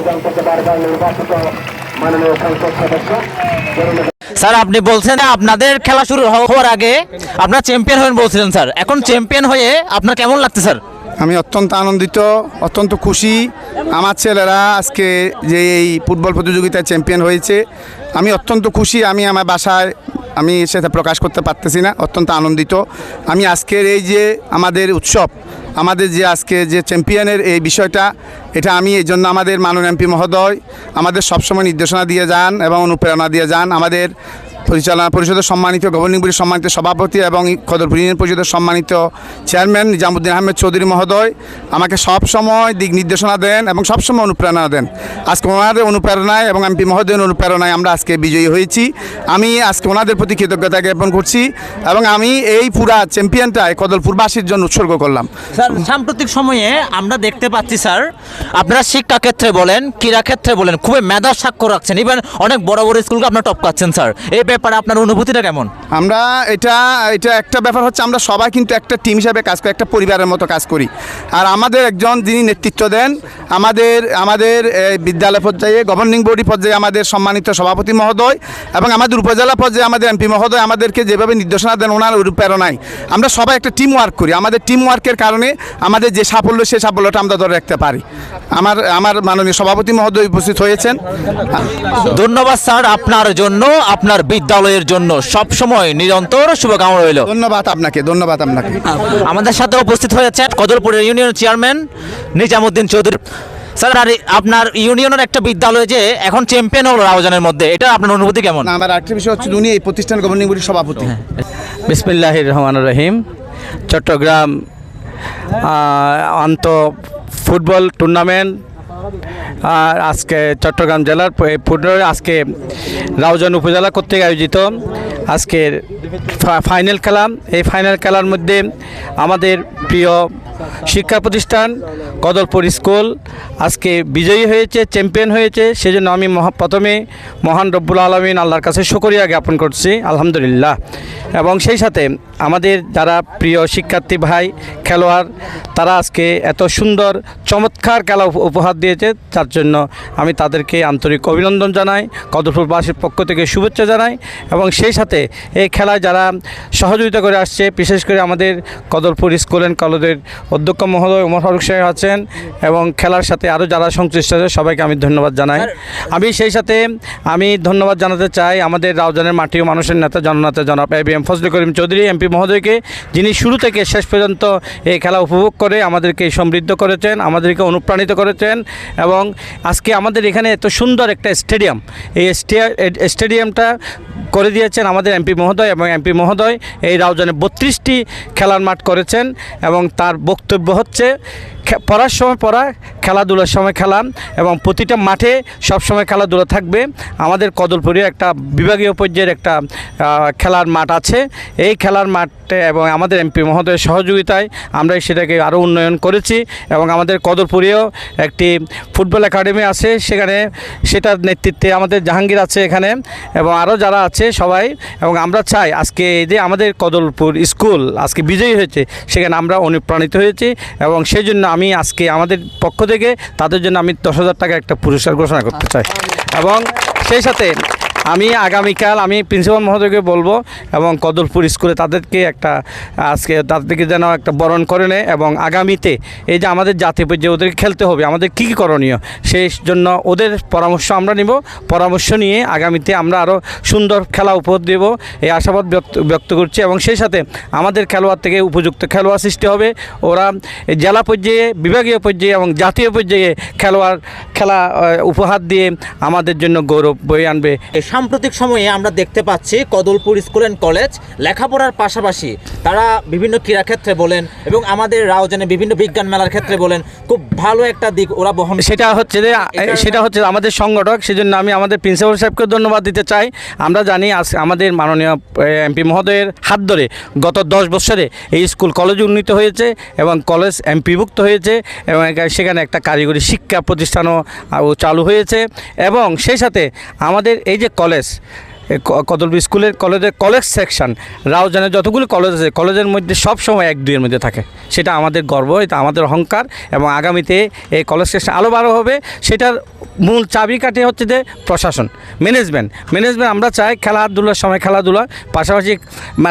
রাউজান থেকে বারবার নির্বাচিত মাননীয় সংসদ সদস্য। স্যার আপনি বলছেন আপনাদের খেলা শুরু হওয়ার আগে আপনারা চ্যাম্পিয়ন হবেন বলছিলেন স্যার, এখন চ্যাম্পিয়ন হয়ে আপনার কেমন লাগছে স্যার? আমি অত্যন্ত আনন্দিত, অত্যন্ত খুশি। আমার ছেলেরা আজকে যে এই ফুটবল প্রতিযোগিতায় চ্যাম্পিয়ন হয়েছে, আমি অত্যন্ত খুশি। আমি আমার বাসায় আমি সেটা প্রকাশ করতে পারতেছি না, অত্যন্ত আনন্দিত আমি। আজকের এই যে আমাদের উৎসব, আমাদের যে আজকে যে চ্যাম্পিয়নের এই বিষয়টা, এটা আমি এই জন্য আমাদের মাননীয় এমপি মহোদয় আমাদের সবসময় নির্দেশনা দিয়ে যান এবং অনুপ্রেরণা দিয়ে যান। আমাদের পরিচালনা পরিষদের সম্মানিত গভর্নিং বডির সম্মানিত সভাপতি এবং কদরপুর ইউনিয়ন পরিষদের সম্মানিত চেয়ারম্যান নিজামুদ্দিন আহমেদ চৌধুরী মহোদয় আমাকে সব সময় দিক নির্দেশনা দেন এবং সবসময় অনুপ্রেরণা দেন। আজকে ওনাদের অনুপ্রেরণায় এবং এমপি মহোদয়ের অনুপ্রেরণায় আমরা আজকে বিজয়ী হয়েছি। আমি আজকে ওনাদের প্রতি কৃতজ্ঞতা জ্ঞাপন করছি এবং আমি এই পুরা চ্যাম্পিয়নটায় কদলপুরবাসীর জন্য উৎসর্গ করলাম। স্যার সাম্প্রতিক সময়ে আমরা দেখতে পাচ্ছি স্যার আপনারা শিক্ষাক্ষেত্রে বলেন, ক্রীড়াক্ষেত্রে বলেন, খুবই মেধার স্বাক্ষর রাখছেন, ইভেন অনেক বড় বড় স্কুলকে আপনারা টপকাচ্ছেন স্যার। এই ব্যাপারে আপনার অনুভূতিটা কেমন? আমরা এটা একটা ব্যাপার হচ্ছে, আমরা সবাই কিন্তু একটা টিম হিসাবে কাজ করি, একটা পরিবারের মতো কাজ করি। আর আমাদের একজন যিনি নেতৃত্ব দেন আমাদের বিদ্যালয় পর্যায়ে, গভর্নিং বডি পর্যায়ে আমাদের সম্মানিত সভাপতি মহোদয় এবং আমাদের উপজেলা পর্যায়ে আমাদের এমপি মহোদয় আমাদেরকে যেভাবে নির্দেশনা দেন, ওনার অনুপ্রেরণায় আমরা সবাই একটা টিম ওয়ার্ক করি। আমাদের টিম ওয়ার্কের কারণে আমাদের যে সাফল্য, সেই সাফল্যটা আমরা ধরে রাখতে পারি। আমার মাননীয় সভাপতি মহোদয় উপস্থিত হয়েছেন। ধন্যবাদ স্যার, আপনার জন্য, আপনার বিদ্যালয়ের জন্য সব সময় নিরন্তর শুভকামনা রইল। ধন্যবাদ আপনাকে, ধন্যবাদ আপনাকে। আমাদের সাথে উপস্থিত হয়েছে কদলপুরের union chairman Nizamuddin Chowdhury. Sir আর আপনার ইউনিয়নের একটা বিদ্যালয় যে এখন চ্যাম্পিয়ন হলো রাউজানের মধ্যে, এটা আপনার অনুভূতি কেমন? আমার আরেকটা বিষয় হচ্ছে, উনি এই প্রতিষ্ঠান গভর্নিং বডির সভাপতি। বিসমিল্লাহির রহমানির রহিম। চট্টগ্রাম আন্ত ফুটবল টুর্নামেন্ট আজকে চট্টগ্রাম জেলার ফুটবল আজকে রাউজান উপজেলা কর্তৃক আয়োজিত আজকের ফাইনাল খেলা। এই ফাইনাল খেলার মধ্যে আমাদের প্রিয় শিক্ষা প্রতিষ্ঠান কদলপুর স্কুল আজকে বিজয়ী হয়েছে, চ্যাম্পিয়ন হয়েছে। সেজন্য আমি প্রথমে মহান রব্বুল আলামিন আল্লাহর কাছে শুকরিয়া জ্ঞাপন করছি, আলহামদুলিল্লাহ। এবং সেই সাথে আমাদের যারা প্রিয় শিক্ষার্থী ভাই খেলোয়াড়, তারা আজকে এত সুন্দর চমৎকার খেলা উপহার দিয়েছে, তার জন্য আমি তাদেরকে আন্তরিক অভিনন্দন জানাই, কদলপুরবাসীর পক্ষ থেকে শুভেচ্ছা জানাই। এবং সেই সাথে এই খেলায় যারা সহযোগিতা করে আসছে, বিশেষ করে আমাদের কদলপুর স্কুল অ্যান্ড কলেজের অধ্যক্ষ মহোদয় ওমর ফারুক সাহেব আছেন এবং খেলার সাথে আরও যারা সংশ্লিষ্ট আছে সবাইকে আমি ধন্যবাদ জানাই। আমি সেই সাথে ধন্যবাদ জানাতে চাই আমাদের রাউজানের মাটি ও মানুষের নেতা জননেতা জনাব ABM ফজলে করিম চৌধুরী এমপি মহোদয়কে, যিনি শুরু থেকে শেষ পর্যন্ত এই খেলা উপভোগ করে আমাদেরকে সমৃদ্ধ করেছেন, আমাদেরকে অনুপ্রাণিত করেছেন। এবং আজকে আমাদের এখানে এত সুন্দর একটা স্টেডিয়াম, এই স্টেডিয়ামটা করে দিয়েছেন আমাদের এমপি মহোদয়। এবং এমপি মহোদয় এই রাউজানে 32টি খেলার মাঠ করেছেন এবং তার বক্তব্য হচ্ছে পড়ার সময় পড়া, খেলাধুলার সময় খেলা এবং প্রতিটা মাঠে সবসময় খেলাধুলা থাকবে। আমাদের কদলপুরে একটা বিভাগীয় পর্যায়ের একটা খেলার মাঠ আছে। এই খেলার মাঠে এবং আমাদের এমপি মহোদয়ের সহযোগিতায় আমরা সেটাকে আরও উন্নয়ন করেছি। এবং আমাদের কদলপুরেও একটি ফুটবল একাডেমি আছে, সেটার নেতৃত্বে আমাদের জাহাঙ্গীর আছে এখানে এবং আরও যারা আছে সবাই। এবং আমরা চাই আজকে এই যে আমাদের কদলপুর স্কুল আজকে বিজয়ী হয়েছে, সেখানে আমরা অনুপ্রাণিত হয়েছি এবং সেই জন্য আমি আজকে আমাদের পক্ষ থেকে তাদের জন্য আমি 10,000 টাকা একটা পুরস্কার ঘোষণা করতে চাই। এবং সেই সাথে আমি আগামীকাল প্রিন্সিপাল মহোদয়কে বলবো এবং কদলপুর স্কুলে তাদেরকে যেন একটা বরণ করে নেয়। এবং আগামীতে এই যে আমাদের জাতীয় পর্যায়ে ওদেরকে খেলতে হবে, আমাদের কী করণীয়, সেই জন্য ওদের পরামর্শ আমরা নিব। পরামর্শ নিয়ে আগামীতে আমরা আরও সুন্দর খেলা উপহার দেব, এই আশাবাদ ব্যক্ত করছি। এবং সেই সাথে আমাদের খেলোয়াড় থেকে উপযুক্ত খেলোয়াড় সৃষ্টি হবে, ওরা জেলা পর্যায়ে, বিভাগীয় পর্যায়ে এবং জাতীয় পর্যায়ে খেলা উপহার দিয়ে আমাদের জন্য গৌরব বয়ে আনবে। সাম্প্রতিক সময়ে আমরা দেখতে পাচ্ছি কদলপুর স্কুল অ্যান্ড কলেজ লেখাপড়ার পাশাপাশি তারা বিভিন্ন ক্রীড়াক্ষেত্রে বলেন এবং আমাদের রাউজানে বিভিন্ন বিজ্ঞান মেলার ক্ষেত্রে বলেন, খুব ভালো একটা দিক ওরা বহন। সেটা হচ্ছে আমাদের সংগঠক, সেজন্য আমি আমাদের প্রিন্সিপাল সাহেবকে ধন্যবাদ দিতে চাই। আমরা জানি আমাদের মাননীয় এমপি মহোদয়ের হাত ধরে গত 10 বছরে এই স্কুল কলেজ উন্নীত হয়েছে এবং কলেজ এমপিভুক্ত হয়েছে এবং সেখানে একটা কারিগরি শিক্ষা প্রতিষ্ঠানও চালু হয়েছে। এবং সেই সাথে আমাদের এই যে কলেজ, কদলপুর স্কুলের কলেজ সেকশন রাউজানের যতগুলো কলেজ আছে কলেজের মধ্যে সব সময় 1-2-এর মধ্যে থাকে। সেটা আমাদের গর্ব, এটা আমাদের অহংকার এবং আগামীতে এই কলেজ সেকশন আরও ভালো হবে। সেটার মূল চাবিকাঠি হচ্ছে যে প্রশাসন, ম্যানেজমেন্ট। আমরা চাই খেলাধুলার সময় খেলাধুলা, পাশাপাশি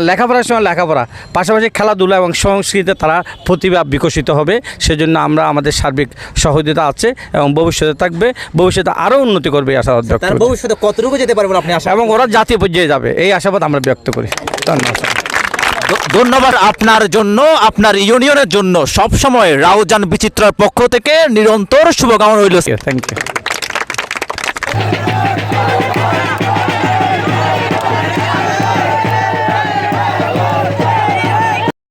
লেখাপড়ার সময় লেখাপড়া, পাশাপাশি খেলাধুলা এবং সংস্কৃতিতে তারা প্রতিভা বিকশিত হবে। সেজন্য আমরা আমাদের সার্বিক সহযোগিতা আছে এবং ভবিষ্যতে থাকবে, ভবিষ্যতে আরও উন্নতি করবে এই আশাবাদ ব্যক্ত তার করি। ভবিষ্যতে কতটুকু যেতে পারবেন আপনি আশা এবং ওরা জাতীয় পর্যায়ে যাবে এই আশাবাদ আমরা ব্যক্ত করি। ধন্যবাদ। ধন্যবাদ আপনার জন্য, আপনার ইউনিয়নের জন্য সব সময় রাউজান বিচিত্রার পক্ষ থেকে নিরন্তর শুভকামনা রইল। Thank you.